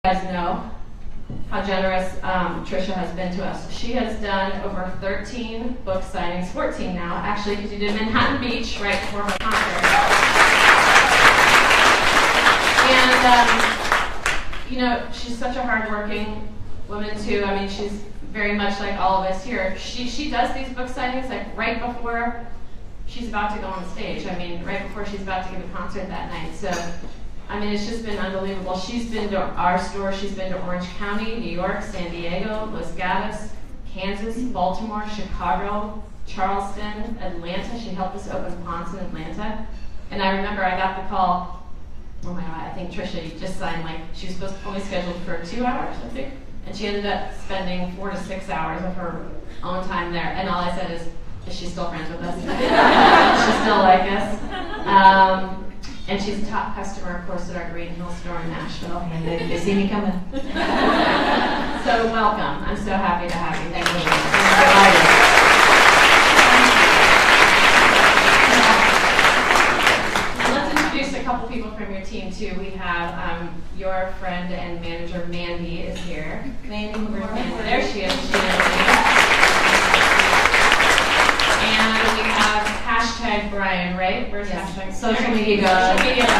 guys know how generous Trisha has been to us. She has done over 13 book signings, 14 now, actually, because you did Manhattan Beach right before her concert. And, you know, she's such a hardworking woman, too. I mean, she's very much like all of us here. She does these book signings like right before she's about to go on stage. I mean, right before she's about to give a concert that night. So, I mean, it's just been unbelievable. She's been to our store. She's been to Orange County, New York, San Diego, Los Gatos, Kansas, Baltimore, Chicago, Charleston, Atlanta. She helped us open Ponce in Atlanta. And I remember I got the call, oh my God, I think Trisha, you just signed, like, she was supposed to only scheduled for 2 hours, I think. And she ended up spending 4 to 6 hours of her own time there. And all I said is she still friends with us? She still like us? And she's a top customer, of course, at our Green Hill store in Nashville. And they see me coming. So welcome. I'm so happy to have you. Thank you. Let's introduce a couple people from your team, too. We have your friend and manager, Mandy, is here. Mandy, there she is. And we have hashtag Brian, right? Where's hashtag? Social media God. Social media God.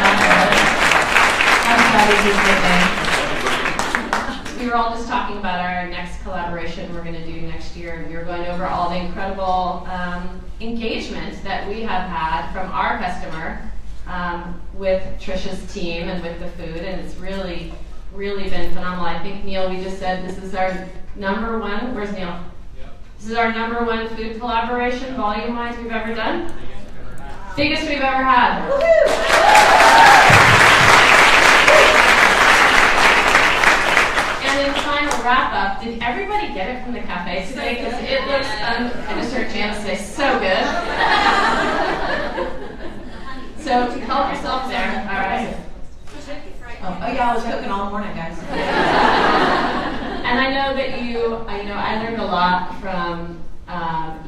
We were all just talking about our next collaboration we're going to do next year, and we were going over all the incredible engagement that we have had from our customer with Trisha's team and with the food, and it's really, really been phenomenal. I think, Neil, we just said this is our #1. Where's Neil? This is our #1 food collaboration, volume-wise, we've ever done. Biggest we've ever had. And in final wrap-up, did everybody get it from the cafe today? Because it looks, I just heard Janice say, so good. So help yourself there. All right. Oh yeah, I was cooking all morning, guys. And I know that I learned a lot from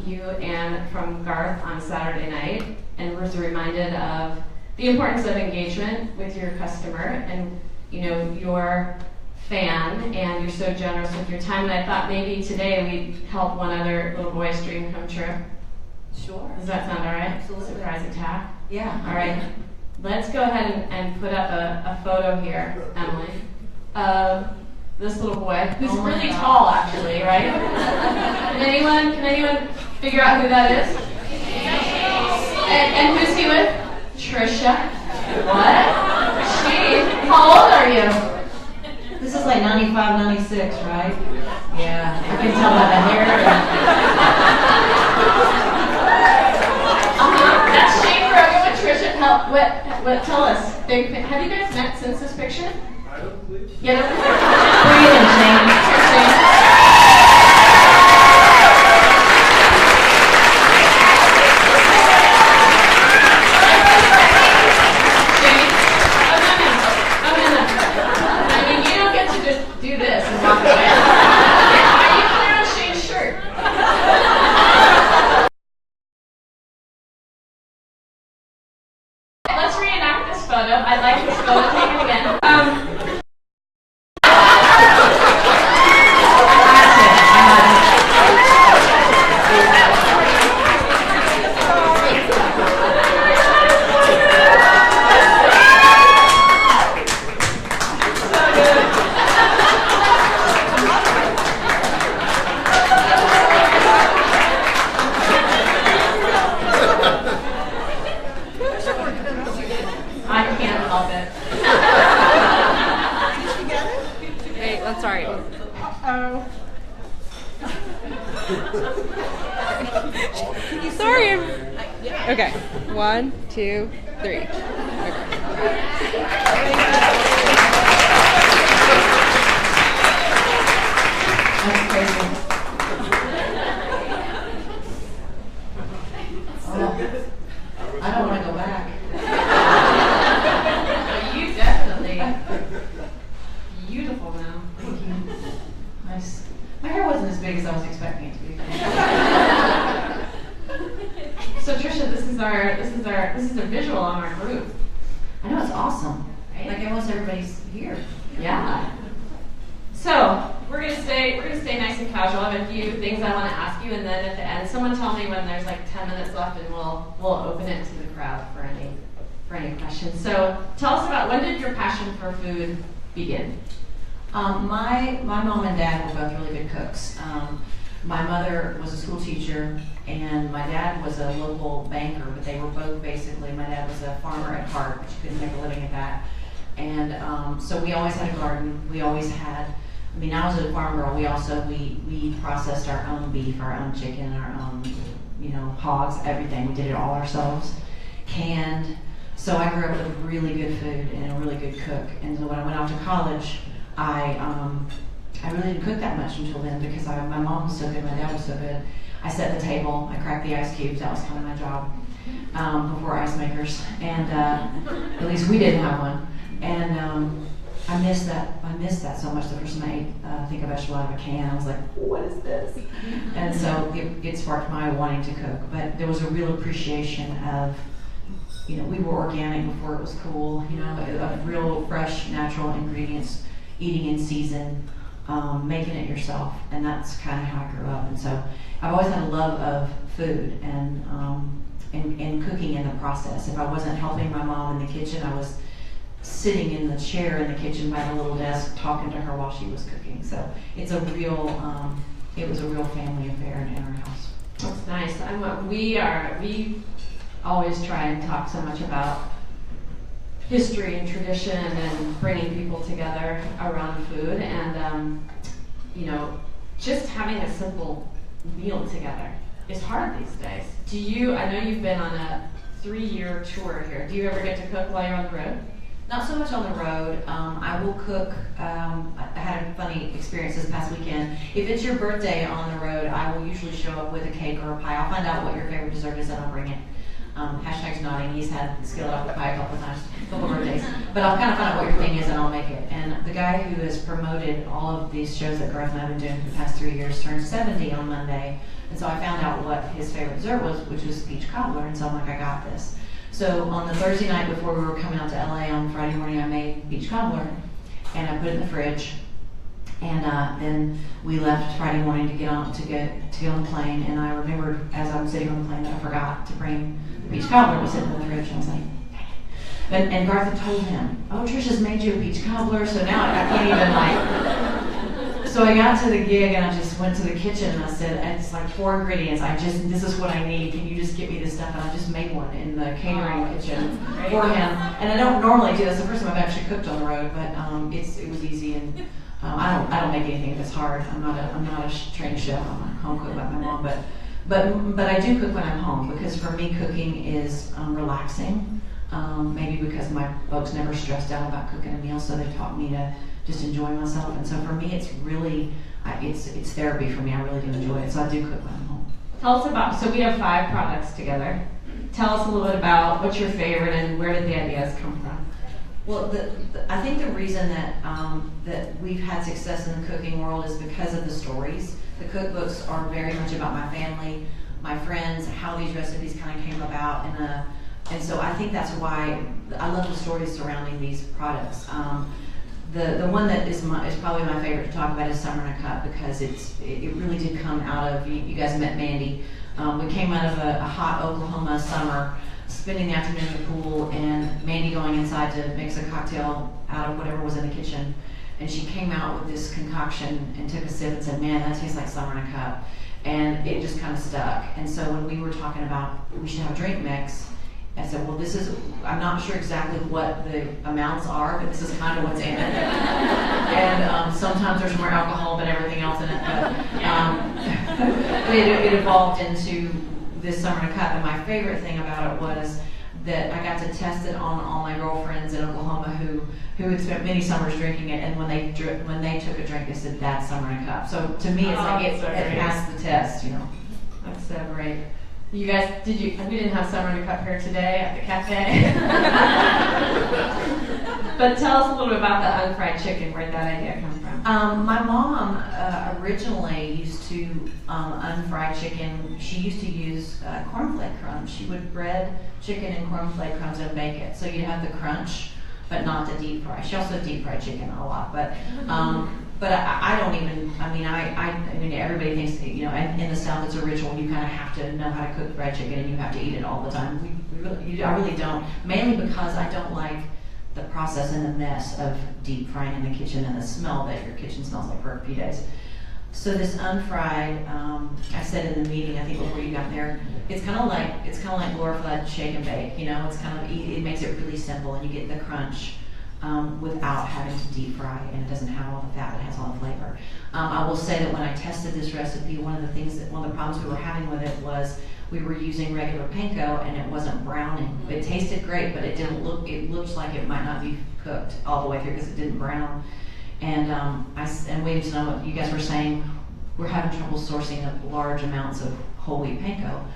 you and from Garth on Saturday night, and was reminded of the importance of engagement with your customer and, you know, your fan, and you're so generous with your time. And I thought maybe today we'd help one other little boy's dream come true. Sure. Does that sound all right? Absolutely. Surprise attack? Yeah. All right. Let's go ahead and put up a photo here, Emily, of this little boy, who's really tall, actually, right? Can anyone figure out who that is? And who's he with? Trisha. What? How old are you? This is like 95, 96, right? Yeah. I can tell by the hair. That's Shane Rogan with Trisha. What? Tell us. Have you guys met since this picture? I don't believe so. Yeah. Breathing, Shane. I mean, you don't get to just do this and walk away. Are you clear on Shane's shirt? Let's reenact this photo. I'd like this photo taken again. I can't help it. Wait, that's all right. Sorry. Okay. 1, 2, 3. Okay. That's crazy. Oh, I don't want to go back. You definitely beautiful now. Thank you. Nice. My hair wasn't as big as I was expecting it to be. So Trisha, this is a visual on our group. I know, it's awesome. Right? Like almost everybody's here. Yeah. casual. I have a few things I want to ask you, and then at the end, someone tell me when there's like 10 minutes left, and we'll open it to the crowd for any questions. So tell us about, when did your passion for food begin? My mom and dad were both really good cooks. My mother was a school teacher, and my dad was a local banker, but they were both basically, my dad was a farmer at heart, but you couldn't make a living at that. And so we always had a garden. We always had, I mean, I was a farm girl. We processed our own beef, our own chicken, our own, hogs, everything. We did it all ourselves, canned. So I grew up with really good food and a really good cook. And so when I went off to college, I really didn't cook that much until then because my mom was so good, my dad was so good. I set the table, I cracked the ice cubes, that was kind of my job before ice makers. And at least we didn't have one. And I missed that so much. The first time I ate think a vegetable out of a can, I was like, what is this? And so it sparked my wanting to cook. But there was a real appreciation of, we were organic before it was cool, of real fresh, natural ingredients, eating in season, making it yourself. And that's kind of how I grew up. And so I've always had a love of food and cooking in the process. If I wasn't helping my mom in the kitchen, I was sitting in the chair in the kitchen by the little desk talking to her while she was cooking. So it's a real, it was a real family affair in our house. That's nice. We always try and talk so much about history and tradition and bringing people together around food, and just having a simple meal together is hard these days. I know you've been on a 3-year tour here. Do you ever get to cook while you're on the road? Not so much on the road. I will cook. I had a funny experience this past weekend. If it's your birthday on the road, I will usually show up with a cake or a pie. I'll find out what your favorite dessert is and I'll bring it. Hashtag's nodding. He's had skilled apple pie a couple of times, a couple of birthdays. But I'll kind of find out what your thing is and I'll make it. And the guy who has promoted all of these shows that Garth and I have been doing for the past 3 years turned 70 on Monday. And so I found out what his favorite dessert was, which was peach cobbler. And so I'm like, I got this. So on the Thursday night before we were coming out to LA, on Friday morning I made peach cobbler and I put it in the fridge. And then we left Friday morning to get on the plane. And I remembered as I was sitting on the plane that I forgot to bring the peach cobbler. It was sitting in the fridge. And I was like, dang it. And Garth had told him, oh, Trisha's made you a peach cobbler. So now I can't even So I got to the gig and I just went to the kitchen and I said, it's like 4 ingredients. This is what I need. Can you just get me this stuff? And I just made one in the catering kitchen for him. And I don't normally do this. The first time I've actually cooked on the road, but it was easy. And I don't make anything that's hard. I'm not a trained chef. I'm a home cook like my mom, but I do cook when I'm home because for me cooking is relaxing. Maybe because my folks never stressed out about cooking a meal, so they taught me to just enjoy myself. And so for me, it's really it's therapy for me. I really do enjoy it. So I do cook when I'm home. Tell us about. So we have 5 products together. Tell us a little bit about what's your favorite and where did the ideas come from? Well, I think the reason that we've had success in the cooking world is because of the stories. The cookbooks are very much about my family, my friends, how these recipes kind of came about, and so I think that's why I love the stories surrounding these products. The one that is probably my favorite to talk about is Summer in a Cup because it really did come out of, you guys met Mandy. We came out of a hot Oklahoma summer, spending the afternoon in the pool, and Mandy going inside to mix a cocktail out of whatever was in the kitchen. And she came out with this concoction and took a sip and said, man, that tastes like Summer in a Cup. And it just kind of stuck. And so when we were talking about we should have a drink mix, I said, well, I'm not sure exactly what the amounts are, but this is kind of what's in it. And sometimes there's more alcohol than everything else in it. But it evolved into this Summer in a Cup. And my favorite thing about it was that I got to test it on all my girlfriends in Oklahoma who had spent many summers drinking it. And when they took a drink, they said, that's Summer in a Cup. So to me, it's like it passed the test, That's so great. You guys, we didn't have Summer in a Cup here today at the cafe. But tell us a little bit about the unfried chicken. Where'd that idea come from? My mom originally used to unfry chicken. She used to use cornflake crumbs. She would bread chicken in cornflake crumbs and bake it. So you'd have the crunch, but not the deep fry. She also deep fried chicken a lot. But But I don't even, I mean, everybody thinks, you know, and in the South it's a ritual. You kind of have to know how to cook fried chicken and you have to eat it all the time. I really don't, mainly because I don't like the process and the mess of deep frying in the kitchen and the smell that your kitchen smells like for a few days. So this unfried, I said in the meeting, I think before you got there, it's kind of like glorified shake and bake. You know, it's kind of, it makes it really simple, and you get the crunch without having to deep fry, and it doesn't have all the fat, but it has all the flavor. I will say that when I tested this recipe, one of the problems we were having with it was we were using regular panko and it wasn't browning. It tasted great, but it looked like it might not be cooked all the way through because it didn't brown. And Williams-Sonoma, you guys were saying we're having trouble sourcing large amounts of whole wheat panko,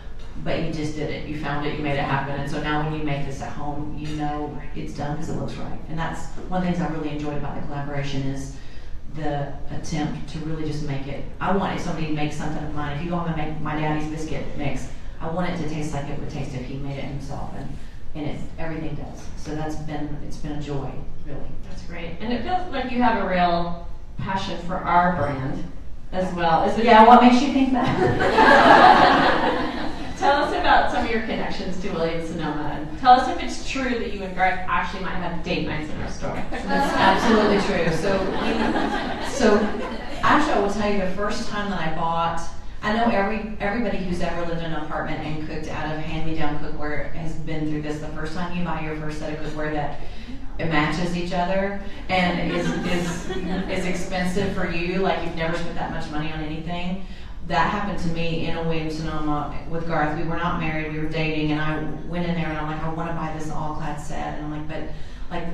but you just did it. You found it, you made it happen, and so now when you make this at home, you know it's done because it looks right. And that's one of the things I really enjoyed about the collaboration is the attempt to really just make it. I want if somebody makes something of mine, if you go home and make my daddy's biscuit mix, I want it to taste like it would taste if he made it himself, and everything does. So it's been a joy, really. That's great. And it feels like you have a real passion for our brand as well. Is it? Yeah, what makes you think that? Tell us about some of your connections to Williams-Sonoma, and tell us if it's true that you and Garth actually might have date nights in our store. That's absolutely true. So actually I will tell you the first time that I bought, I know everybody who's ever lived in an apartment and cooked out of hand-me-down cookware has been through this. The first time you buy your first set of cookware that it matches each other and is expensive for you, like you've never spent that much money on anything. That happened to me in a Williams-Sonoma with Garth. We were not married, we were dating, and I went in there and I'm like, I want to buy this all-clad set, and I'm like, but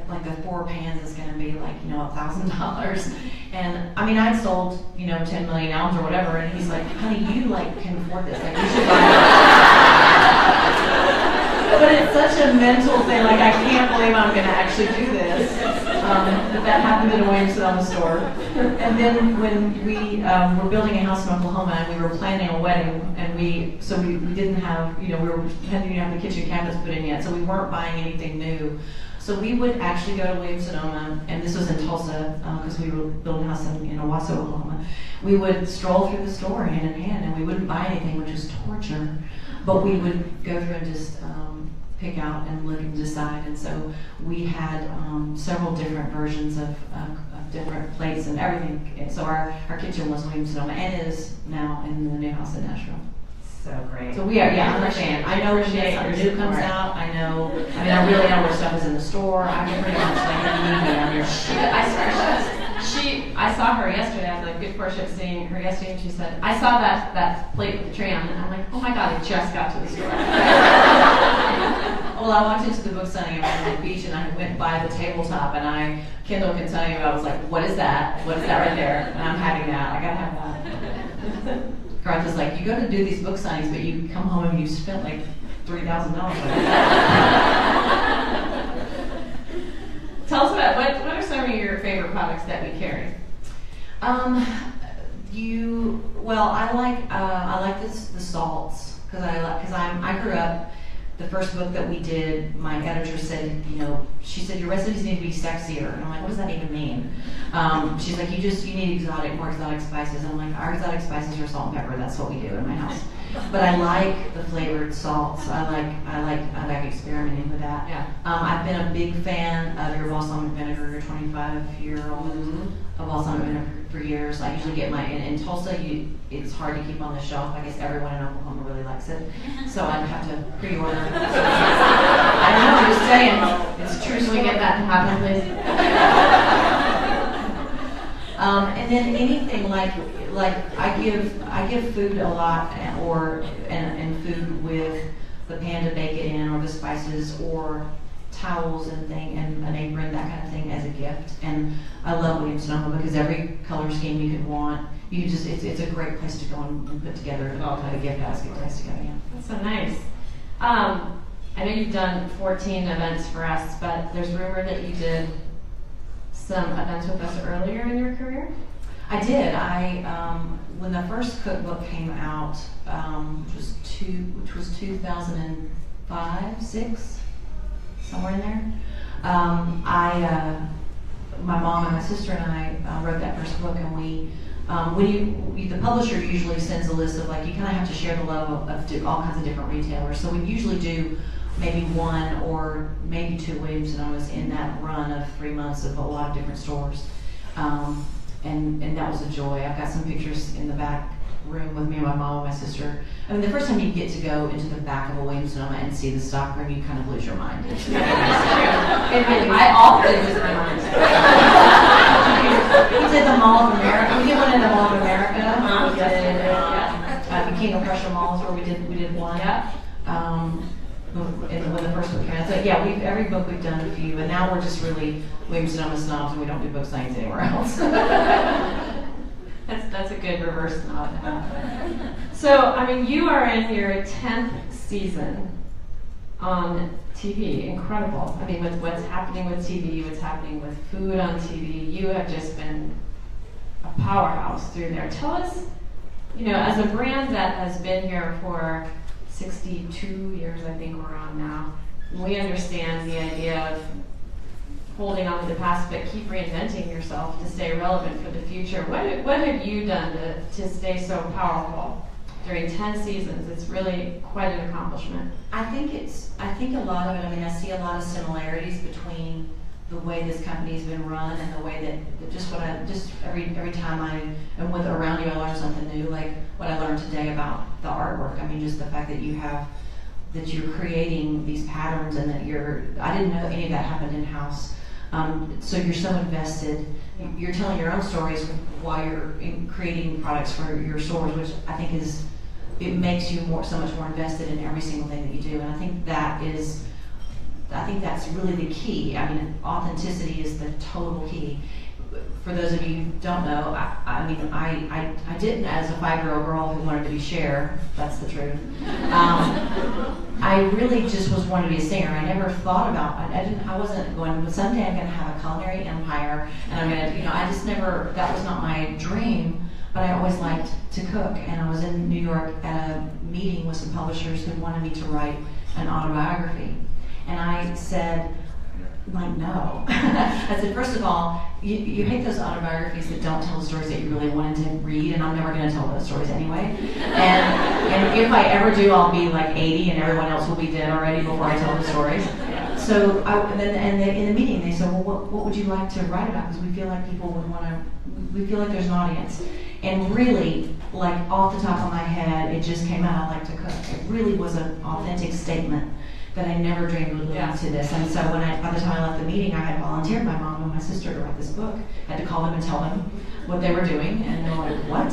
like the 4 pans is going to be like, you know, $1,000. And I mean, I'd sold, you know, 10 million albums or whatever, and he's like, honey, you like can afford this, like you should buy it. But it's such a mental thing, like I can't believe I'm going to actually do this. But that happened in a Williams-Sonoma store. And then when we were building a house in Oklahoma and we were planning a wedding, and we didn't have, you know, hadn't even have the kitchen cabinets put in yet, so we weren't buying anything new. So we would actually go to Williams-Sonoma, and this was in Tulsa, because we were building a house in Owasso, Oklahoma. We would stroll through the store hand in hand, and we wouldn't buy anything, which was torture. But we would go through and just pick out and look and decide. And so we had several different versions of different plates and everything. And so our kitchen was Williams-Sonoma, and is now in the new house in Nashville. So great. So we are, yeah, I'm a fan. I know when something new comes out. I really know where stuff is in the store. I can pretty much like any down here. I saw her yesterday. I had the good fortune of seeing her yesterday, and she said, I saw that plate with the tray on it, and I'm like, oh my God, I just got to the store. Well, I walked into the book signing at Manhattan Beach, and I went by the tabletop, and Kendall can tell you, I was like, what is that? What is that right there? And I'm having that. I gotta have that. Garth was like, you go to do these book signings, but you come home and you spent like $3,000. Tell us about what are some of your favorite products that we carry? I like the salts because I grew up. The first book that we did, my editor said, you know, she said your recipes need to be sexier, and I'm like, what does that even mean? She's like, you need more exotic spices. And I'm like, our exotic spices are salt and pepper. That's what we do in my house. But I like the flavored salts. I like experimenting with that. Yeah. I've been a big fan of your balsamic vinegar, your 25-year-old of balsamic vinegar for years. I usually get in Tulsa. It's hard to keep on the shelf. I guess everyone in Oklahoma really likes it, so I have to pre-order. I know, I'm just saying. It's true. Can we get that to happen, please? And then anything like I give food a lot, and food with the pan to bake it in, or the spices, or towels and an apron, that kind of thing, as a gift. And I love Williams-Sonoma because every color scheme you could want, it's a great place to go and put together a gift basket ties together. Yeah. That's so nice. I know you've done 14 events for us, but there's rumor that you did some events with us earlier in your career. I did. When the first cookbook came out, which was 2005, 6, somewhere in there. my mom and my sister and I wrote that first book, and we, the publisher usually sends a list of, like, you kind of have to share the love of all kinds of different retailers. So we usually do maybe one or maybe two Williams-Sonomas in that run of 3 months of a lot of different stores. And that was a joy. I've got some pictures in the back room with me and my mom and my sister. I mean, the first time you get to go into the back of a Williams-Sonoma and see the stock room, you kind of lose your mind. I often lose my mind. We did the Mall of America. We did one in the Mall of America. The King of Prussia malls where we did one. Yeah. When the first book came out. So yeah, every book we've done a few, and now we're just really Williams-Sonoma snobs, and we don't do book signings anywhere else. That's a good reverse nod. So, I mean, you are in your 10th season on TV. Incredible. I mean, with what's happening with TV, what's happening with food on TV, you have just been a powerhouse through there. Tell us, as a brand that has been here for 62 years, I think we're on now, we understand the idea of holding on to the past, but keep reinventing yourself to stay relevant for the future. What have you done to stay so powerful during 10 seasons? It's really quite an accomplishment. I think a lot of it, I mean, I see a lot of similarities between the way this company's been run and the way that every time I am around you, I learn something new, like what I learned today about the artwork. I mean, just the fact that you're creating these patterns, and that I didn't know any of that happened in-house. So you're so invested. You're telling your own stories while you're creating products for your stores, which I think it makes you so much more invested in every single thing that you do. And I think that's really the key. I mean, authenticity is the total key. For those of you who don't know, I didn't, as a 5-year-old girl who wanted to be Cher, that's the truth. I really just wanted to be a singer. I never thought about, I wasn't going, but someday I'm going to have a culinary empire, and I'm going to, I just never, that was not my dream, but I always liked to cook. And I was in New York at a meeting with some publishers who wanted me to write an autobiography. And I said, no. I said, first of all, you hate those autobiographies that don't tell the stories that you really wanted to read, and I'm never going to tell those stories anyway. And if I ever do, I'll be like 80, and everyone else will be dead already before I tell the stories. So, in the meeting, they said, well, what would you like to write about? Because we feel like people would want to, we feel like there's an audience. And really, like off the top of my head, it just came out, I like to cook. It really was an authentic statement that I never dreamed would lead to this. And so by the time I left the meeting, I had volunteered my mom and my sister to write this book. I had to call them and tell them what they were doing, and they were like, what?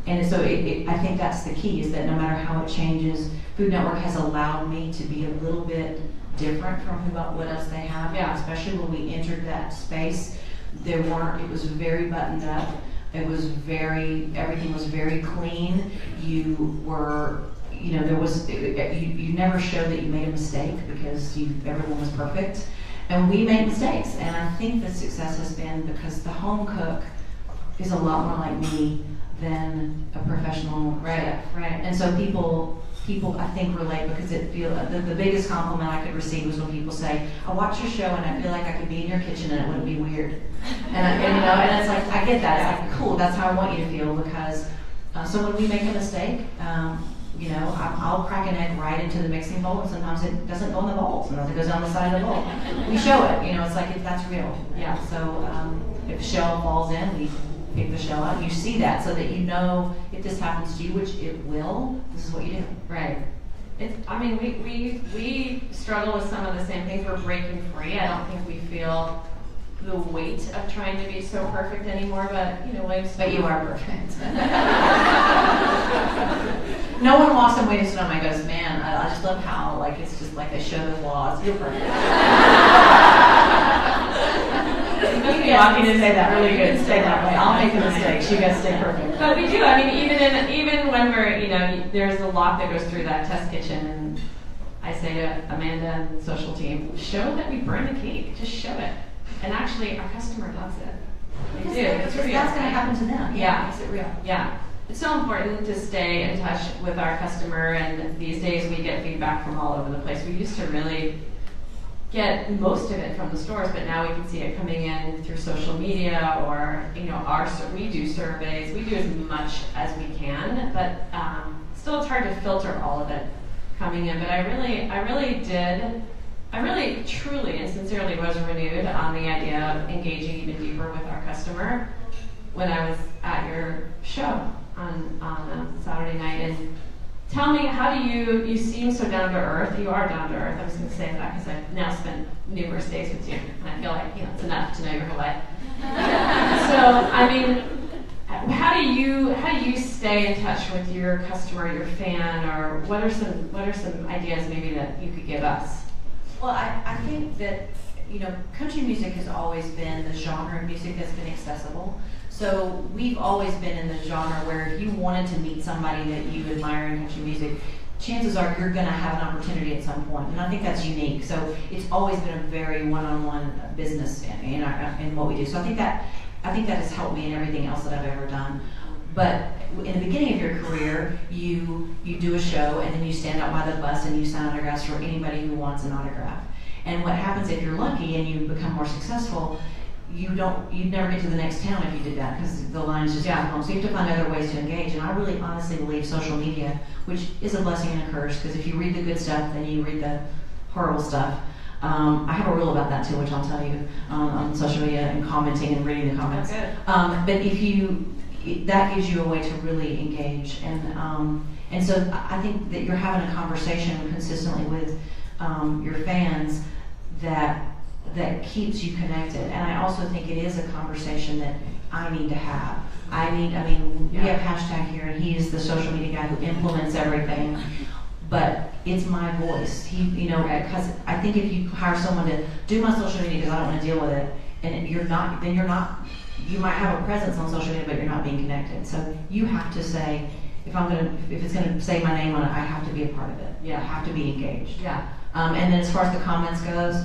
And so I think that's the key, is that no matter how it changes, Food Network has allowed me to be a little bit different from what else they have. Yeah. Especially when we entered that space, it was very buttoned up. Everything was very clean. You were, you never showed that you made a mistake, because everyone was perfect. And we made mistakes. And I think the success has been because the home cook is a lot more like me than a professional chef. Right. And so people I think relate, because the biggest compliment I could receive was when people say, I watch your show and I feel like I could be in your kitchen and it wouldn't be weird. And it's like, I get that. It's like, cool, that's how I want you to feel, because so when we make a mistake, I'll crack an egg right into the mixing bowl, and sometimes it doesn't go in the bowl. Sometimes it goes down the side of the bowl. We show it, it's like, that's real. Yeah. So if a shell falls in, we pick the shell out. You see that, so that if this happens to you, which it will, this is what you do. Right. We struggle with some of the same things. We're breaking free. I don't think we feel the weight of trying to be so perfect anymore, but But you are perfect. No one walks away to Sonoma and goes, man, I just love how it's just like they show the flaws. You're perfect. I can say that really good. Stay that way. I'll make the mistakes. You guys stay perfect. But we do. Even when we're there's a lot that goes through that test kitchen, and I say to Amanda and the social team, show that we burn the cake. Just show it. And actually, our customer loves it. They do. That's going to happen to them. Yeah. Makes it real. Yeah. It's so important to stay in touch with our customer, and these days we get feedback from all over the place. We used to really get most of it from the stores, but now we can see it coming in through social media, or we do surveys. We do as much as we can, but still it's hard to filter all of it coming in. But I really truly and sincerely was renewed on the idea of engaging even deeper with our customer when I was at your show on Saturday night. And tell me, how do you seem so down to earth. You are down to earth. I was going to say that because I've now spent numerous days with you, and I feel like it's enough to know your whole life. So, I mean, how do you stay in touch with your customer, your fan, or what are some ideas maybe that you could give us? Well, I think that country music has always been the genre of music that's been accessible. So we've always been in the genre where if you wanted to meet somebody that you admire in country music, chances are you're going to have an opportunity at some point. And I think that's unique. So it's always been a very one-on-one business in what we do. So I think that has helped me in everything else that I've ever done. But in the beginning of your career, you do a show and then you stand out by the bus and you sign autographs for anybody who wants an autograph. And what happens if you're lucky and you become more successful, you'd never get to the next town if you did that, because the lines just come home. So you have to find other ways to engage. And I really honestly believe social media, which is a blessing and a curse, because if you read the good stuff, then you read the horrible stuff. I have a rule about that too, which I'll tell you on social media and commenting and reading the comments. But that gives you a way to really engage. And so I think that you're having a conversation consistently with your fans that keeps you connected. And I also think it is a conversation that I need to have. We have hashtag here, and he is the social media guy who implements everything, but it's my voice. Because I think if you hire someone to do my social media because I don't want to deal with it, and you're not, you might have a presence on social media, but you're not being connected. So you have to say, if it's gonna say my name on it, I have to be a part of it. Yeah, I have to be engaged. Yeah. And then as far as the comments goes,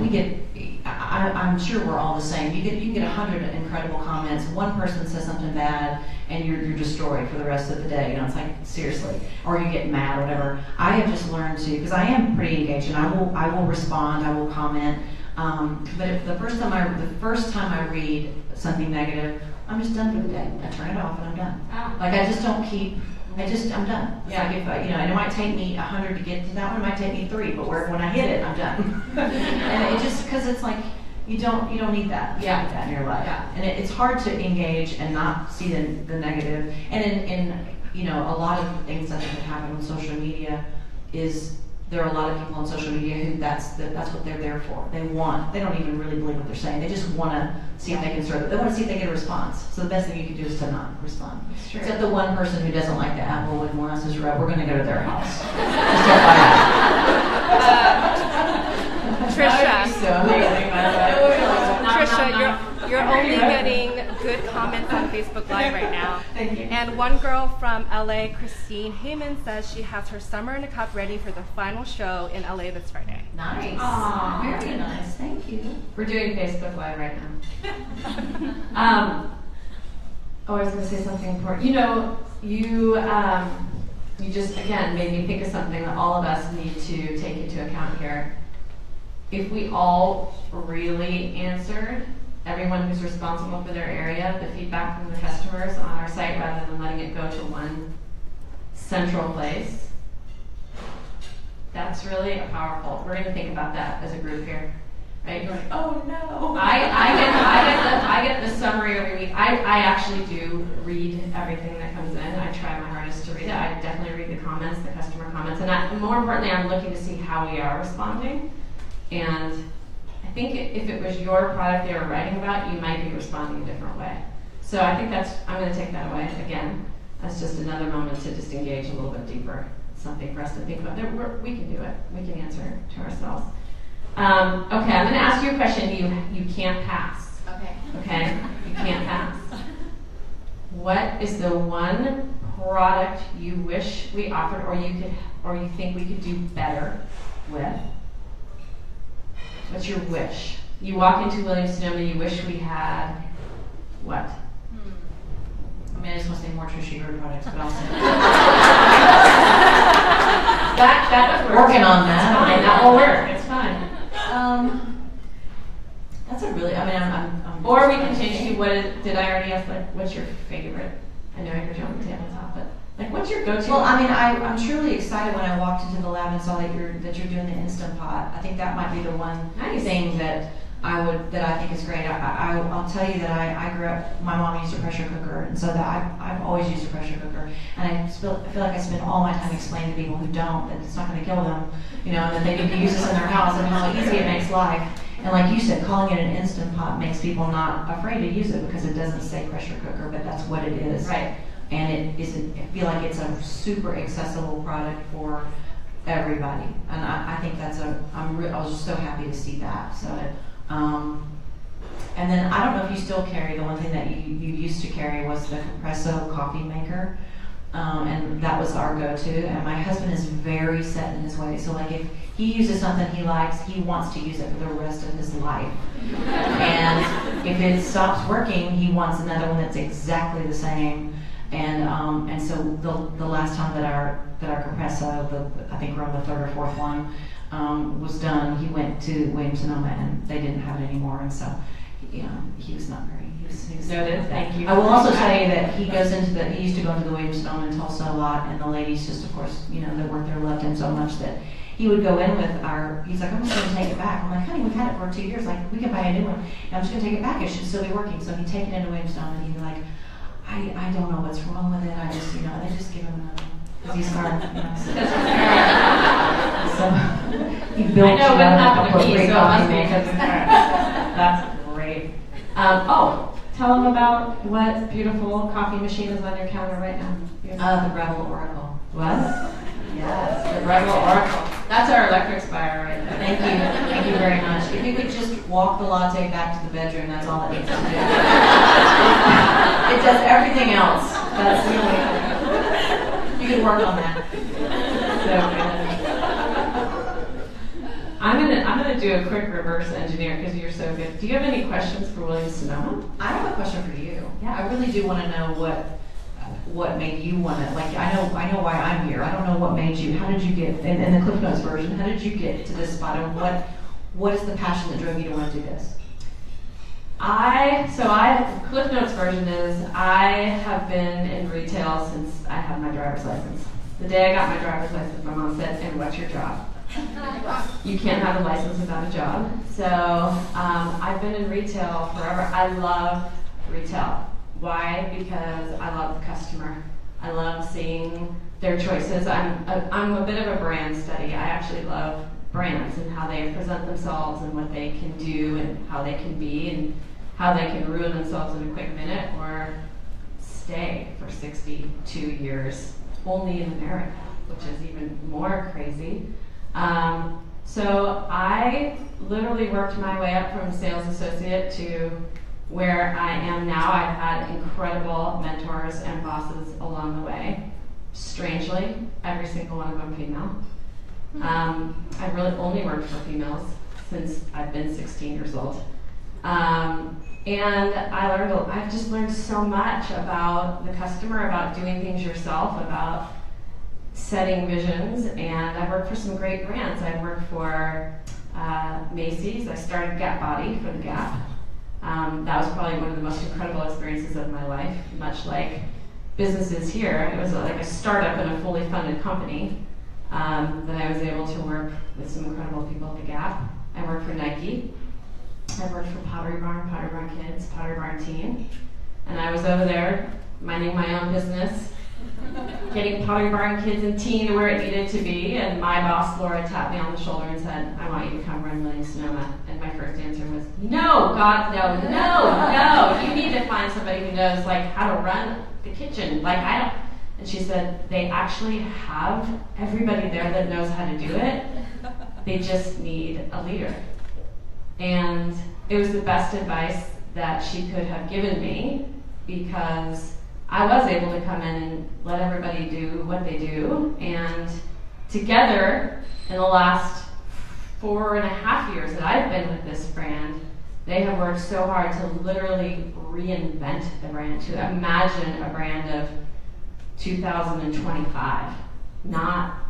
we get, I'm sure we're all the same. You can get 100 incredible comments. One person says something bad, and you're destroyed for the rest of the day. It's like, seriously. Or you get mad or whatever. I have just learned to, because I am pretty engaged, and I will respond, I will comment. But if the first time I read something negative, I'm just done for the day. I turn it off and I'm done. Like I just don't keep. I'm done. Yeah. Like if and it might take me 100 to get to that one. It might take me 3, but when I hit it, I'm done. And it just because it's like you don't need that. You don't need that in your life. Yeah. And it's hard to engage and not see the negative. And in a lot of things that can happen on social media is. There are a lot of people on social media who that's what they're there for. They don't even really believe what they're saying. They just want to see if they can they want to see if they get a response. So the best thing you can do is to not respond. Except the one person who doesn't like the apple when one else is red, we're going to go to their house. Trisha. So amazing, by the way. Trisha, you're only getting good comments on Facebook Live right now. Thank you. And one girl from LA, Christine Heyman, says she has her Summer in a Cup ready for the final show in LA this Friday. Nice. Aww. Very nice. Thank you. We're doing Facebook Live right now. I was going to say something important. You just, again, made me think of something that all of us need to take into account here. If we all really answered, everyone who's responsible for their area, the feedback from the customers on our site, rather than letting it go to one central place, that's really powerful. We're going to think about that as a group here, right? You're like, oh no. I get the summary every week. I actually do read everything that comes in. I try my hardest to read it. I definitely read the comments, the customer comments, and more importantly, I'm looking to see how we are responding. And I think if it was your product they were writing about, you might be responding a different way. So I think I'm going to take that away again. That's just another moment to just engage a little bit deeper. It's something for us to think about. We can do it. We can answer to ourselves. Okay, I'm going to ask you a question you can't pass. Okay? You can't pass. What is the one product you wish we offered or you think we could do better with? What's your wish? You walk into Williams-Sonoma, you wish we had what? I just want to say more Trisha WS products, but I'll say that would work. Working on that. It's fine. That will work. It's fine. did I already ask, like, what's your favorite? I know I heard you on the tabletop, but like, what's your go-to? Well, I mean, I'm truly excited when I walked into the lab and saw that you're doing the Instant Pot. I think that might be the one thing that I think is great. I'll tell you that I grew up. My mom used a pressure cooker, and so that I've always used a pressure cooker. And I feel like I spend all my time explaining to people who don't that it's not going to kill them, and that they can use this in their house and how easy it makes life. And like you said, calling it an Instant Pot makes people not afraid to use it because it doesn't say pressure cooker, but that's what it is. Right. And I feel like it's a super accessible product for everybody. And I think I was just so happy to see that. So, and then I don't know if you still carry, the one thing that you used to carry was the Compresso coffee maker. And that was our go-to. And my husband is very set in his ways. So like if he uses something he likes, he wants to use it for the rest of his life. And if it stops working, he wants another one that's exactly the same. And so the last time that our Compresso, I think we're on the third or fourth one, was done, he went to Williams-Sonoma and they didn't have it anymore. And so, he was not very. He was noted. Thank you. I will also tell you that he used to go into the Williams-Sonoma in Tulsa a lot, and the ladies just, of course, that worked there loved him so much that he would go in with he's like, I'm just going to take it back. I'm like, honey, we've had it for 2 years. Like, we can buy a new one. And I'm just going to take it back. It should still be working. So he'd take it into Williams-Sonoma, and he'd be like, I don't know what's wrong with it. I just, they just give him another one. Because he's hard, So he built I know what a happened couple to of me, great so it must coffee be makers. That's great. Tell them about what beautiful coffee machine is on your counter right now. The Rebel Oracle. What? Yes, the Rebel Oracle. That's our electric spire right there. Thank you very much. If you could just walk the latte back to the bedroom, that's all it needs to do. It does everything else. That's really, you can work on that. So good. I'm gonna do a quick reverse engineer because you're so good. Do you have any questions for Williams-Sonoma? I have a question for you. Yeah. I really do want to know what made you want to, like, I know why I'm here. I don't know what made you, how did you get, in the Cliff Notes version, how did you get to this spot, and what is the passion that drove you to want to do this? Cliff Notes version is, I have been in retail since I had my driver's license. The day I got my driver's license, my mom said, and what's your job? You can't have a license without a job. So I've been in retail forever. I love retail. Why? Because I love the customer. I love seeing their choices. I'm a bit of a brand study. I actually love brands and how they present themselves and what they can do and how they can be and how they can ruin themselves in a quick minute or stay for 62 years only in America, which is even more crazy. So I literally worked my way up from sales associate to where I am now. I've had incredible mentors and bosses along the way. Strangely, every single one of them female. I've really only worked for females since I've been 16 years old. And I've just learned so much about the customer, about doing things yourself, about setting visions, and I've worked for some great brands. I worked for Macy's. I started Gap Body for the Gap. That was probably one of the most incredible experiences of my life, much like businesses here. It was like a startup and a fully funded company that I was able to work with some incredible people at the Gap. I worked for Nike. I worked for Pottery Barn Kids, Pottery Barn Teen, and I was over there minding my own business, getting Pottery Barn Kids and Teen to where it needed to be, and my boss, Laura, tapped me on the shoulder and said, I want you to come run Williams-Sonoma. And my first answer was, no, God, no. You need to find somebody who knows how to run the kitchen. And she said, they actually have everybody there that knows how to do it. They just need a leader. And it was the best advice that she could have given me, because I was able to come in and let everybody do what they do. And together, in the last 4.5 years that I've been with this brand, they have worked so hard to literally reinvent the brand, to imagine a brand of 2025, not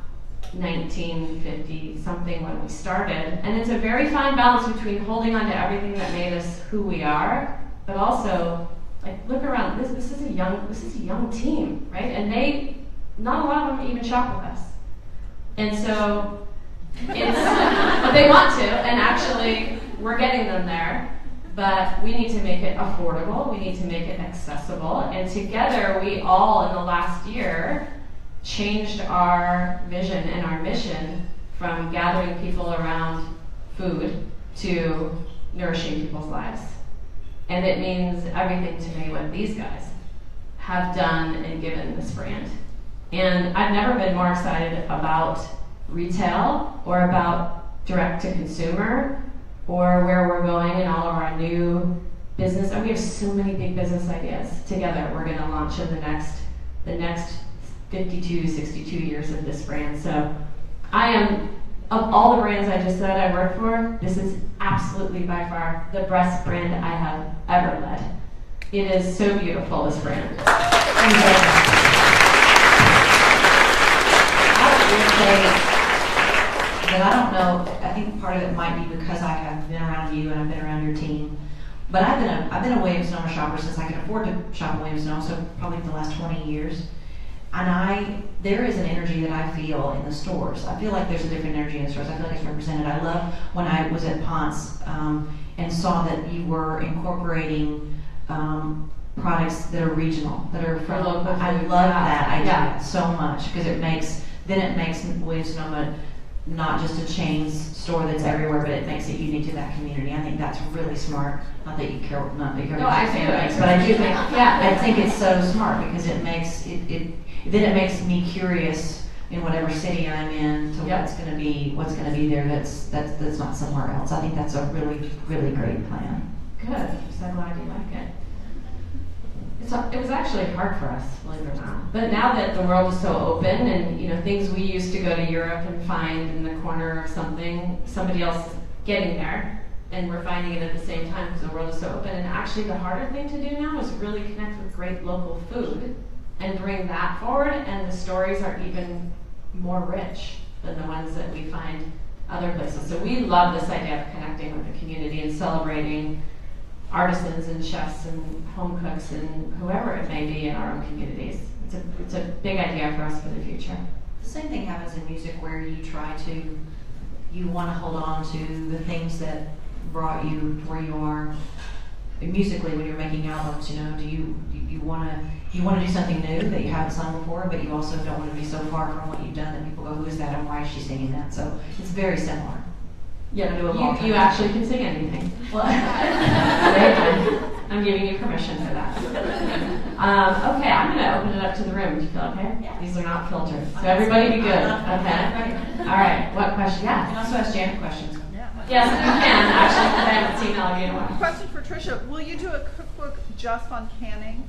1950 something when we started. And it's a very fine balance between holding on to everything that made us who we are, but also Like, look around. This is a young team, right? And not a lot of them even shop with us. And so but they want to, and actually we're getting them there. But we need to make it affordable. We need to make it accessible. And together, we all in the last year changed our vision and our mission from gathering people around food to nourishing people's lives. And it means everything to me what these guys have done and given this brand. And I've never been more excited about retail or about direct to consumer or where we're going in all of our new business. And we have so many big business ideas together we're going to launch in the next 52, 62 years of this brand. So I am, of all the brands I just said I work for, this is absolutely by far the best brand I have ever led. It is so beautiful, this brand. But I don't know, I think part of it might be because I have been around you and I've been around your team. But I've been a Williams-Sonoma shopper since I could afford to shop at Williams-Sonoma, so probably for the last 20 years. And there is an energy that I feel in the stores. I feel like there's a different energy in the stores. I feel like it's represented. I love when I was at Ponce and saw that you were incorporating products that are regional, that are from local. I love that idea so much because it makes Williams-Sonoma not just a chain store that's everywhere, but it makes it unique to that community. I think that's really smart. Not that you care, not that you care. No, I do. But I do think, I think it's so smart because it makes then it makes me curious in whatever city I'm in to what's going to be there that's not somewhere else. I think that's a really, really great plan. Good. I'm so glad you like it. It was actually hard for us, believe it or not. But now that the world is so open and things we used to go to Europe and find in the corner of something, somebody else is getting there, and we're finding it at the same time because the world is so open. And actually the harder thing to do now is really connect with great local food and bring that forward, and the stories are even more rich than the ones that we find other places. So we love this idea of connecting with the community and celebrating artisans and chefs and home cooks and whoever it may be in our own communities. It's a big idea for us for the future. The same thing happens in music where you want to hold on to the things that brought you to where you are. And musically, when you're making albums, do you want to do something new that you haven't sung before, but you also don't want to be so far from what you've done that people go, who is that and why is she singing that? So it's very similar. Yeah, you actually can sing anything. Well, I'm giving you permission for that. Okay, I'm going to open it up to the room. Do you feel okay? Yeah. These are not filtered. So everybody be good. Okay? All right, what question? You Yeah. can also ask Janet questions. Yes, you can, actually, because I haven't seen all of you in a while. Question for Trisha. Will you do a cookbook just on canning?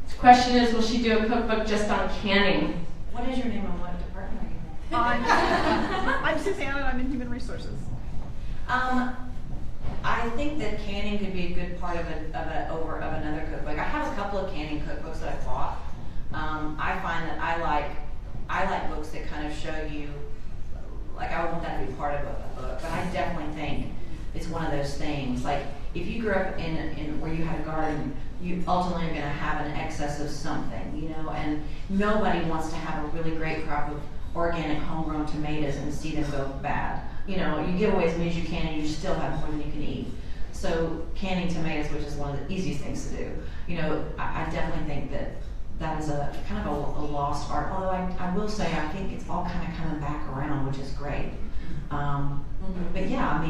The question is, will she do a cookbook just on canning? What is your name and what department are you in? I'm Suzanne and I'm in Human Resources. I think that canning could be a good part of another cookbook. I have a couple of canning cookbooks that I bought. I find that I like books that kind of show you, like I would want that to be part of a book, but I definitely think it's one of those things. Like if you grew up in where you had a garden, you ultimately are going to have an excess of something, and nobody wants to have a really great crop of organic homegrown tomatoes and see them go bad. You give away as many as you can and you still have more than you can eat. So canning tomatoes, which is one of the easiest things to do, I definitely think that is a kind of a lost art. Although I will say I think it's all kind of coming back around, which is great. But yeah,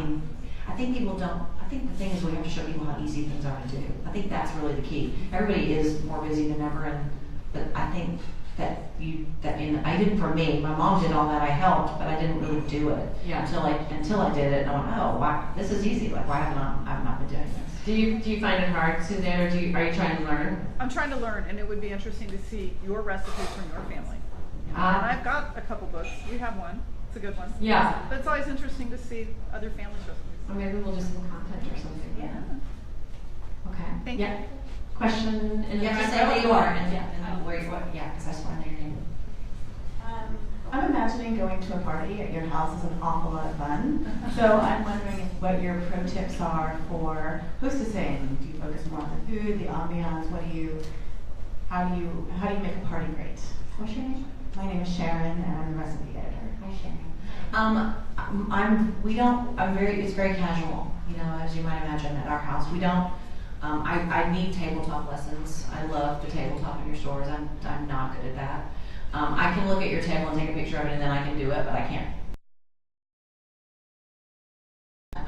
I think people don't. I think the thing is we have to show people how easy things are to do. I think that's really the key. Everybody is more busy than ever, but I think even for me, my mom did all that. I helped, but I didn't really do it until I did it. And I went, oh, wow, this is easy. Like, why have I not been doing this? Do you find it hard, Suzanne, or are you trying to learn? I'm trying to learn, and it would be interesting to see your recipes from your family. And I've got a couple books. You have one. It's a good one. Yeah. But it's always interesting to see other families' recipes. Or maybe we'll just some content or something. Yeah. Okay. Thank you. Question in the You have to front say row? who you are and where you are. Yeah, because I just want to know your name. I'm imagining going to a party at your house is an awful lot of fun. So I'm wondering what your pro tips are for hostessing. focus more on the food, the ambiance? How do you make a party great? What's your name? My name is Sharon, and I'm the recipe editor. Hi, Sharon. It's very casual, you know, as you might imagine at our house. We don't, I need tabletop lessons. I love to tabletop in your stores. I'm not good at that. I can look at your table and take a picture of it and then I can do it, but I can't.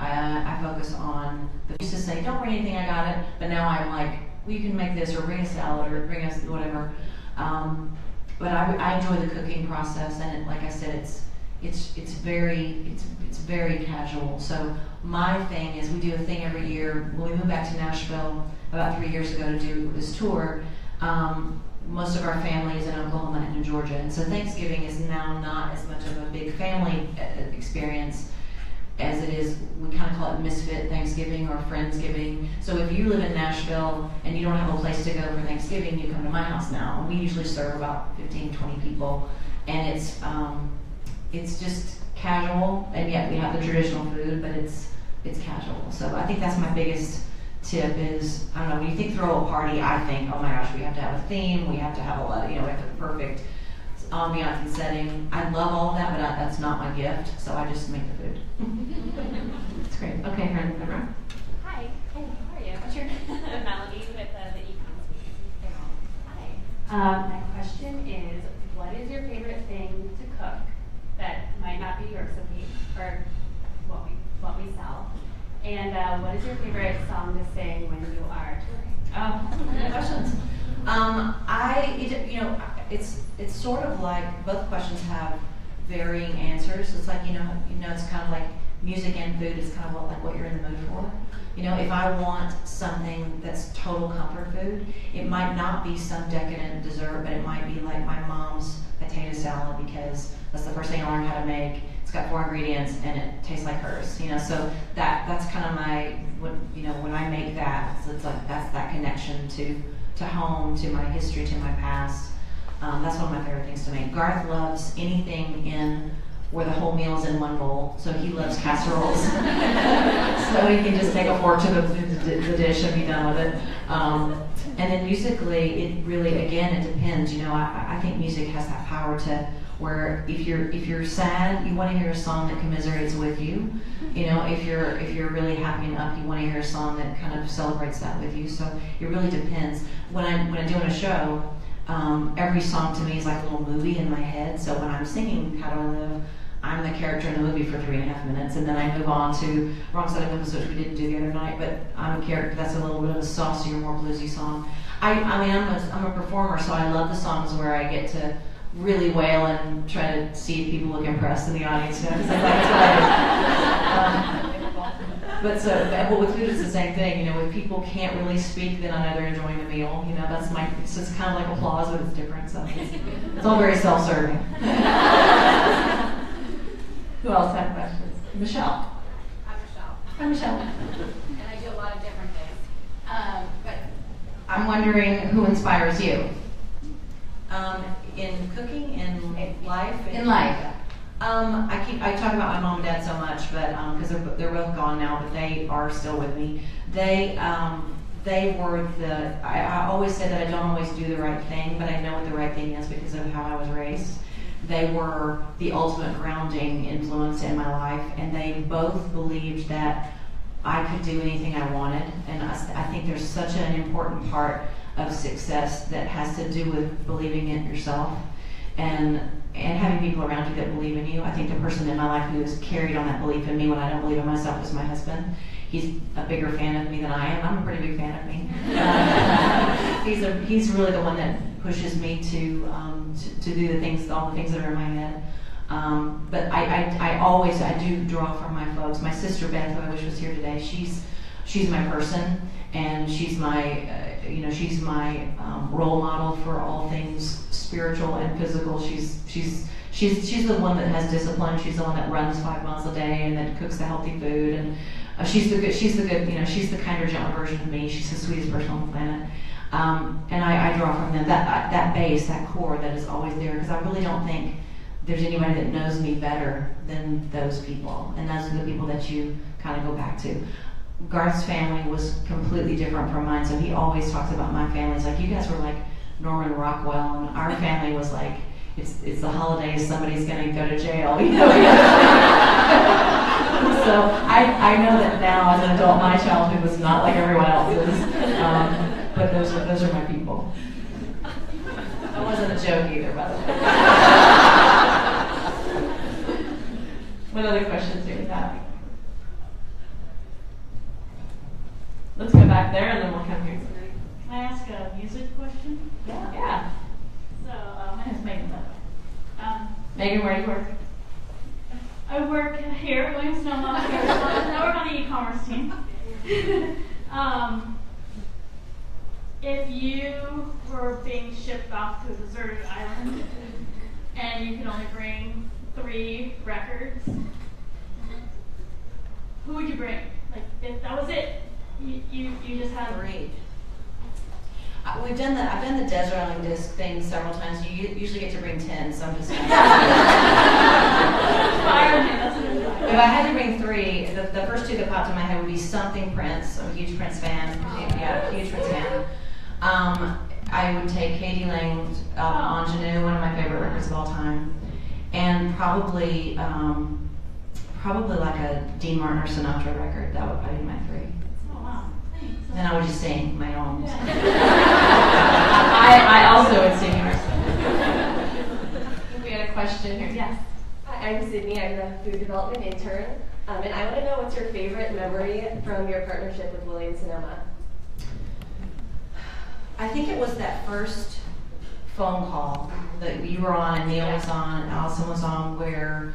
I focus on, I used to say, don't bring anything, I got it, but now I'm like, well, you can make this or bring a salad or bring us whatever. But I enjoy the cooking process, and like I said, it's very casual. So my thing is, we do a thing every year. When we moved back to Nashville about 3 years ago to do this tour, most of our family is in Oklahoma and in Georgia, and so Thanksgiving is now not as much of a big family experience as it is. We kind of call it misfit Thanksgiving or Friendsgiving. So if you live in Nashville and you don't have a place to go for Thanksgiving, you come to my house now. We usually serve about 15, 20 people, and it's just casual, and yet we have the traditional food, but it's casual. So I think that's my biggest tip is, I don't know, when you think throw a party, I think, oh my gosh, we have to have a theme, we have to have a lot, we have to have a perfect ambiance and setting. I love all of that, but that's not my gift, so I just make the food. That's great. Okay, here in the front row. Hi. How are you? What's your name? Melody with the Econ. Hi. My question is, what is your favorite thing to cook that might not be your recipe or what we sell? And what is your favorite song to sing when you are touring? Oh, good questions. It's sort of like both questions have varying answers. It's like, it's kind of like music and food is kind of what you're in the mood for. If I want something that's total comfort food, it might not be some decadent dessert, but it might be like my mom's potato salad because that's the first thing I learned how to make. It's got 4 ingredients and it tastes like hers. So that's kind of when I make that, it's like that's that connection to home, to my history, to my past. That's one of my favorite things to make. Garth loves anything where the whole meal is in one bowl, so he loves casseroles. So he can just take a fork to the dish and be done with it. And then musically, it really, again, it depends. I think music has that power to where if you're sad, you want to hear a song that commiserates with you. If you're really happy and up, you want to hear a song that kind of celebrates that with you. So it really depends. When I'm doing a show, every song to me is like a little movie in my head. So when I'm singing How Do I Live, I'm the character in the movie for 3.5 minutes, and then I move on to Wrong Side of Memphis, which we didn't do the other night, but I'm a character that's a little bit of a saucier, more bluesy song. I'm a performer, so I love the songs where I get to really wail and try to see if people look impressed in the audience, because that's what I do. But with food, it's the same thing. If people can't really speak, then I know they're enjoying the meal. It's just kind of like applause, but it's different. So it's all very self-serving. Who else had questions? Michelle. I'm Michelle. Hi, Michelle. And I do a lot of different things. But I'm wondering who inspires you? In cooking, in life? In life. I talk about my mom and dad so much, but because they're both gone now, but they are still with me. They were I always say that I don't always do the right thing, but I know what the right thing is because of how I was raised. They were the ultimate grounding influence in my life, and they both believed that I could do anything I wanted, and I think there's such an important part of success that has to do with believing in yourself and having people around you that believe in you. I think the person in my life who has carried on that belief in me when I don't believe in myself is my husband. He's a bigger fan of me than I am. I'm a pretty big fan of me. He's really the one that pushes me to do all the things that are in my head. But I do draw from my folks. My sister Beth, who I wish was here today, she's my person, and she's my role model for all things spiritual and physical. She's the one that has discipline. She's the one that runs 5 miles a day and that cooks the healthy food, and she's the kinder, gentler version of me. She's the sweetest person on the planet. And I draw from them that base, that core that is always there, because I really don't think there's anybody that knows me better than those people, and those are the people that you kind of go back to. Garth's family was completely different from mine, so he always talks about my family. It's like, you guys were like Norman Rockwell, and our family was like, it's the holidays, somebody's going to go to jail, you know. So I know that now as an adult, my childhood was not like everyone else's, but those are my people. That wasn't a joke either, by the way. What other questions do we have? Let's go back there and then we'll come here. Can I ask a music question? Yeah. So, my name is Megan. Megan, where do you work? I work here at Williams-Sonoma. I work on the e-commerce team. If you were being shipped off to a deserted island and you could only bring 3 records, who would you bring? Like, if that was it, you just had 3. I've done the desert island disc thing several times. You usually get to bring 10, so I'm just saying. If I had to bring 3, the first 2 that popped in my head would be something Prince. I'm a huge Prince fan. Yeah, huge Prince fan. I would take Katie Lang's Ingenue, one of my favorite records of all time, and probably like a Dean Martin or Sinatra record. That would probably be my 3. Oh, wow. Thanks. Then I would just sing my own. Yeah. I also would sing yours. We had a question here. Yes. Hi, I'm Sydney. I'm the food development intern. And I want to know what's your favorite memory from your partnership with Williams-Sonoma? I think it was that first phone call that you were on and Neil was on and Allison was on, where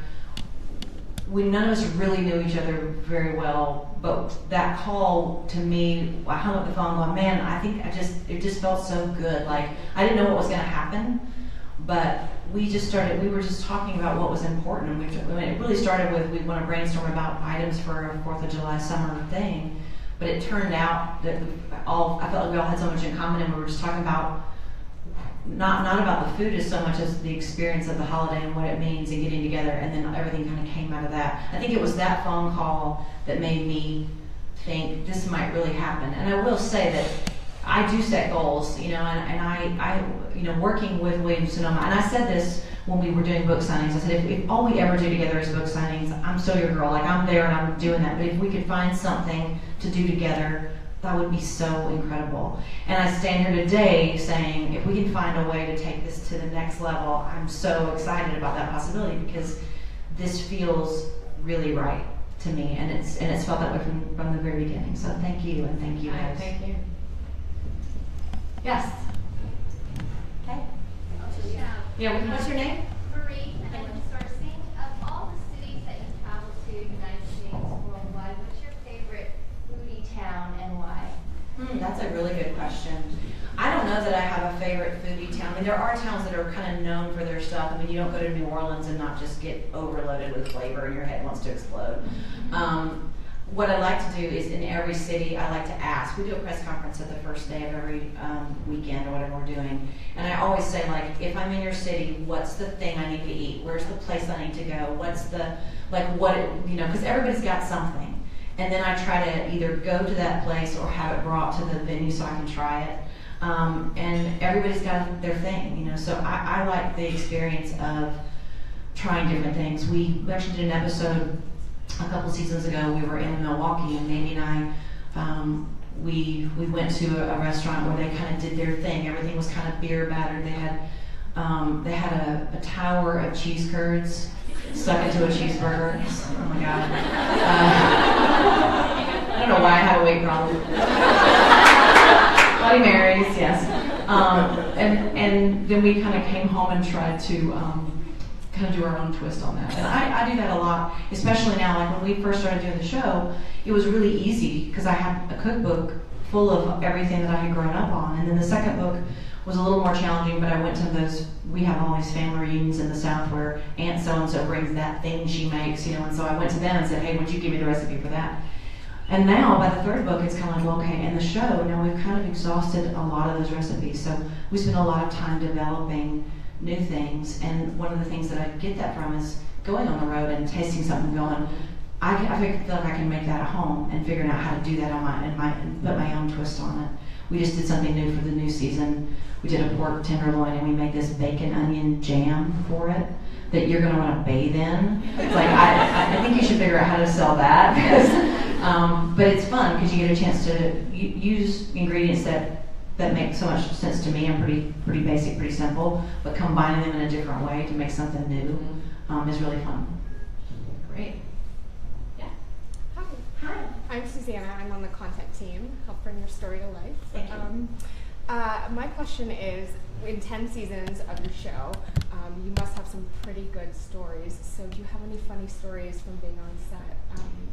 none of us really knew each other very well, but that call to me, I hung up the phone going, man, I think it just felt so good. Like, I didn't know what was going to happen, but we were just talking about what was important. It really started with, we want to brainstorm about items for a 4th of July summer thing, but it turned out that I felt like we all had so much in common, and we were just talking about not about the food as so much as the experience of the holiday and what it means and getting together, and then everything kind of came out of that. I think it was that phone call that made me think this might really happen. And I will say that I do set goals, you know, and I working with Williams-Sonoma, and I said this when we were doing book signings, I said, if all we ever do together is book signings, I'm so your girl, like I'm there and I'm doing that, but if we could find something to do together, that would be so incredible. And I stand here today saying, if we can find a way to take this to the next level, I'm so excited about that possibility, because this feels really right to me, and it's felt that way from the very beginning. So thank you, and thank you guys. Thank you. Yes. Okay. Yeah. What's your name? Marie, and I'm sourcing. Of all the cities that you travel to, United States, worldwide, what's your favorite foodie town and why? That's a really good question. I don't know that I have a favorite foodie town. I mean, there are towns that are kind of known for their stuff. I mean, you don't go to New Orleans and not just get overloaded with flavor and your head wants to explode. What I like to do is, in every city, I like to ask. We do a press conference at the first day of every weekend or whatever we're doing. And I always say, like, if I'm in your city, what's the thing I need to eat? Where's the place I need to go? What's the, because everybody's got something. And then I try to either go to that place or have it brought to the venue so I can try it. And everybody's got their thing, you know. So I like the experience of trying different things. We actually did an episode a couple seasons ago. We were in Milwaukee, and Mandy and I, we went to a restaurant where they kind of did their thing. Everything was kind of beer battered. They had a tower of cheese curds stuck into a cheeseburger. Oh my god! I don't know why I had a weight problem. Bloody Marys, yes. And then we kind of came home and tried to kind of do our own twist on that. And I do that a lot, especially now. Like when we first started doing the show, it was really easy because I had a cookbook full of everything that I had grown up on. And then the second book was a little more challenging, but I went to those, we have all these family reunions in the South where Aunt so-and-so brings that thing she makes, you know, and so I went to them and said, hey, would you give me the recipe for that? And now, by the third book, it's kind of like, well, okay, in the show, now we've kind of exhausted a lot of those recipes. So we spend a lot of time developing new things, and one of the things that I get that from is going on the road and tasting something going, I feel like I can make that at home, and figuring out how to do that and put my own twist on it. We just did something new for the new season. We did a pork tenderloin, and we made this bacon onion jam for it that you're going to want to bathe in. It's like, I think you should figure out how to sell that. But it's fun because you get a chance to use ingredients that make so much sense to me. I'm pretty basic, pretty simple, but combining them in a different way to make something new is really fun. Great. Yeah. Hi, I'm Susanna. I'm on the content team. Help bring your story to life. Thank you. My question is, in 10 seasons of your show, you must have some pretty good stories. So do you have any funny stories from being on set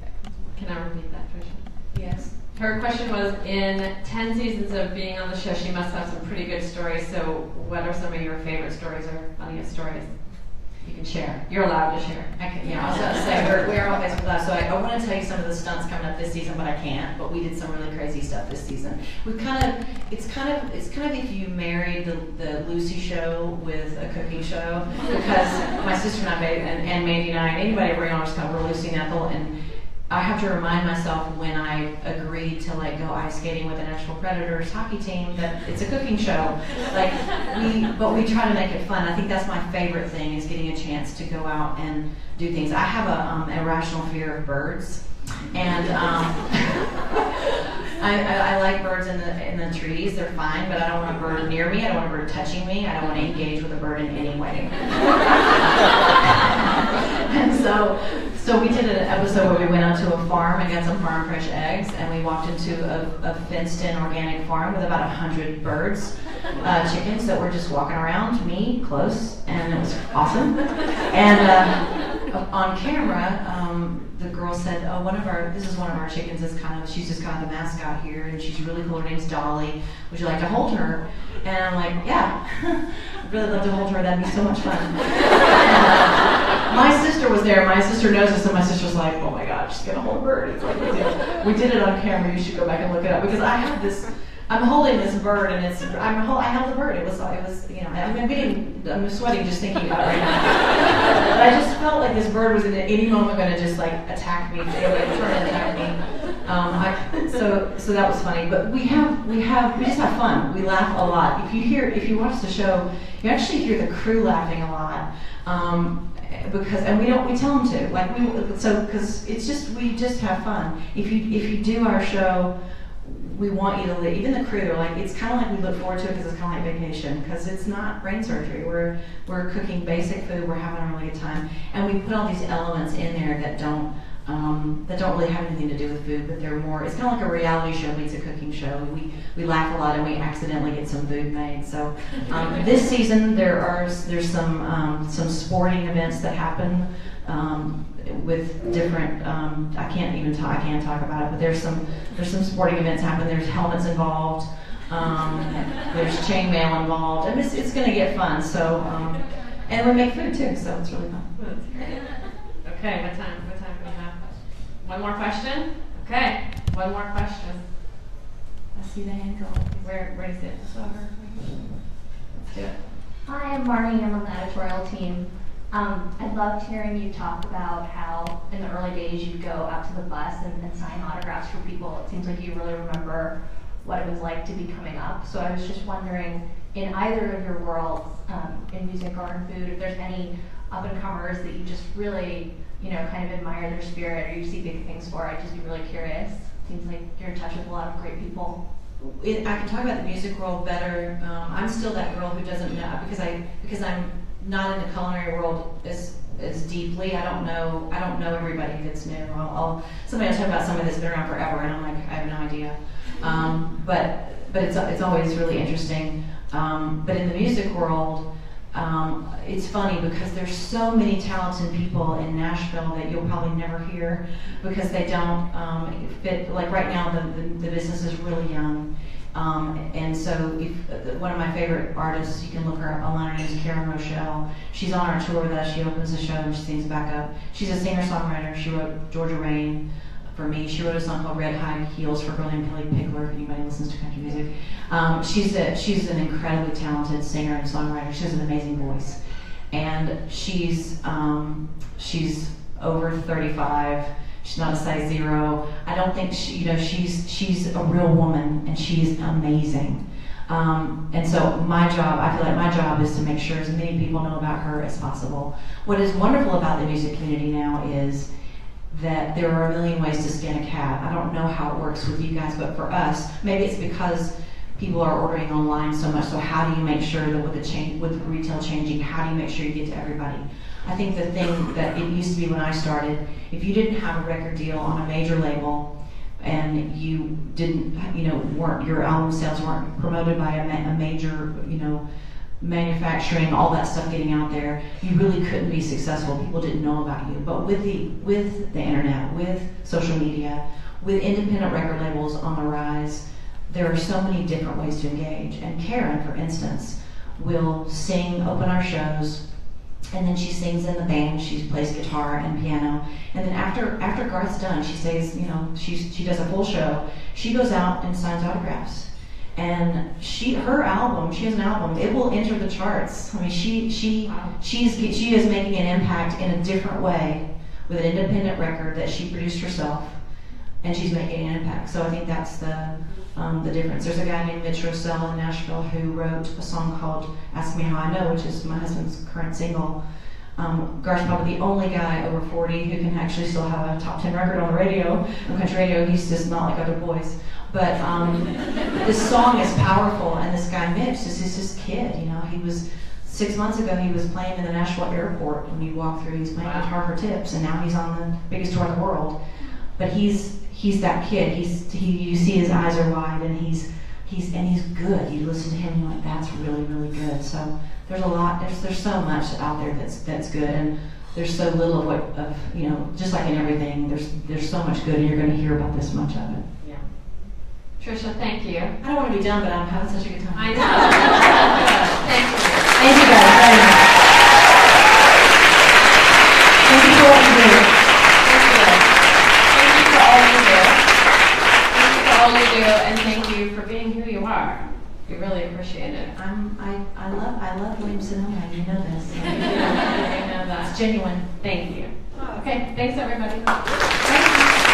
that come to mind? Can I repeat that, Trisha? Yes. Her question was, in 10 seasons of being on the show, she must have some pretty good stories. So what are some of your favorite stories or funniest stories you can share? You're allowed to share. Yeah, I was about to say, we're always with us, so I want to tell you some of the stunts coming up this season, but I can't. But we did some really crazy stuff this season. It's kind of if you married the Lucy show with a cooking show, because my sister and I, and Mandy and I, and anybody bring on us, we're Lucy and Ethel, and I have to remind myself when I agreed to like go ice skating with the Nashville Predators hockey team that it's a cooking show. But we try to make it fun. I think that's my favorite thing, is getting a chance to go out and do things. I have a irrational fear of birds, and I like birds in the trees. They're fine, but I don't want a bird near me. I don't want a bird touching me. I don't want to engage with a bird in any way. And so we did an episode where we went out to a farm and got some farm fresh eggs, and we walked into a fenced-in organic farm with about 100 birds, chickens that were just walking around to me, close, and it was awesome. And on camera, the girl said, "Oh, this is one of our chickens. She's just kind of the mascot here, and she's really cool. Her name's Dolly. Would you like to hold her?" And I'm like, "Yeah, I'd really love to hold her. That'd be so much fun." My sister was there. My sister knows this, and my sister's like, "Oh my God, she's gonna hold a bird." It's like we did it on camera. You should go back and look it up, because I have this. I'm holding this bird, and I held the bird. It was I'm sweating just thinking about it right now. But I just felt like this bird was at any moment going to just like attack me, turn and attack me. So that was funny. But we just have fun. We laugh a lot. If you watch the show, you actually hear the crew laughing a lot. We tell them to, because we just have fun. If you do our show, we want you to live. Even the crew, it's kind of like we look forward to it, because it's kind of like vacation, because it's not brain surgery. We're cooking basic food. We're having a really good time, and we put all these elements in there that don't really have anything to do with food, but they're more. It's kind of like a reality show meets a cooking show. We laugh a lot, and we accidentally get some food made. So this season there's some sporting events that happen. With different, I can't talk about it, but there's some sporting events happen. There's helmets involved. There's chainmail involved, and it's going to get fun. So, and we make food too, so it's really fun. Okay, what time do we have? One more question? Okay, one more question. I see the hand go. Where is it? Let's do it. Hi, I'm Marnie. I'm on the editorial team. I loved hearing you talk about how in the early days you'd go out to the bus and sign autographs for people. It seems like you really remember what it was like to be coming up. So I was just wondering, in either of your worlds, in music or in food, if there's any up-and-comers that you just really, kind of admire their spirit, or you see big things for. I'd just be really curious. Seems like you're in touch with a lot of great people. I can talk about the music world better. I'm still that girl who doesn't know, because I'm not in the culinary world as deeply. I don't know everybody that's new. Somebody will talk about somebody that's been around forever, and I'm like, I have no idea. But it's always really interesting. But in the music world, it's funny because there's so many talented people in Nashville that you'll probably never hear, because they don't fit. Like right now, the business is really young. And so one of my favorite artists, you can look her up online, her name is Karen Rochelle. She's on our tour with us. She opens the show and she sings back up. She's a singer-songwriter. She wrote Georgia Rain for me. She wrote a song called Red High Heels for a girl named Kelly Pickler, if anybody listens to country music. She's an incredibly talented singer and songwriter. She has an amazing voice. And she's over 35. She's not a size 0. I don't think she's a real woman, and she's amazing. And so I feel like my job is to make sure as many people know about her as possible. What is wonderful about the music community now is that there are a million ways to skin a cat. I don't know how it works with you guys, but for us, maybe it's because people are ordering online so much. So how do you make sure that with retail changing, how do you make sure you get to everybody? I think the thing that it used to be when I started, if you didn't have a record deal on a major label and you didn't, your album sales weren't promoted by a major, manufacturing, all that stuff getting out there, you really couldn't be successful. People didn't know about you. But with the internet, with social media, with independent record labels on the rise, there are so many different ways to engage. And Karen, for instance, will open our shows, and then she sings in the band. She plays guitar and piano. And then after Garth's done, she says, she does a full show. She goes out and signs autographs. And she has an album. It will enter the charts. I mean, she is making an impact in a different way with an independent record that she produced herself, and she's making an impact. So I think that's the difference. There's a guy named Mitch Rossell in Nashville who wrote a song called "Ask Me How I Know," which is my husband's current single. Garth's probably the only guy over 40 who can actually still have a top 10 record on the radio, on country radio. He's just not like other boys. But this song is powerful, and this guy Mitch, this is this kid. He was 6 months ago. He was playing in the Nashville airport when you walk through. He's playing guitar for tips, and now he's on the biggest tour in the world. But he's that kid. You see his eyes are wide, and he's good. You listen to him, and you're like, that's really, really good. So there's a lot. There's so much out there that's good, and there's so little of just like in everything. There's so much good, and you're going to hear about this much of it. Yeah. Trisha, thank you. I don't want to be done, but I'm having such a good time. I know. Thank you. Thank you guys very much. Thank you for what you do. Thank you for all you do. Thank you for all you do, and thank you for being who you are. We really appreciate it. I love William Sonoma. You know this. You know that. It's genuine. Thank you. Okay, thanks everybody. Thank you.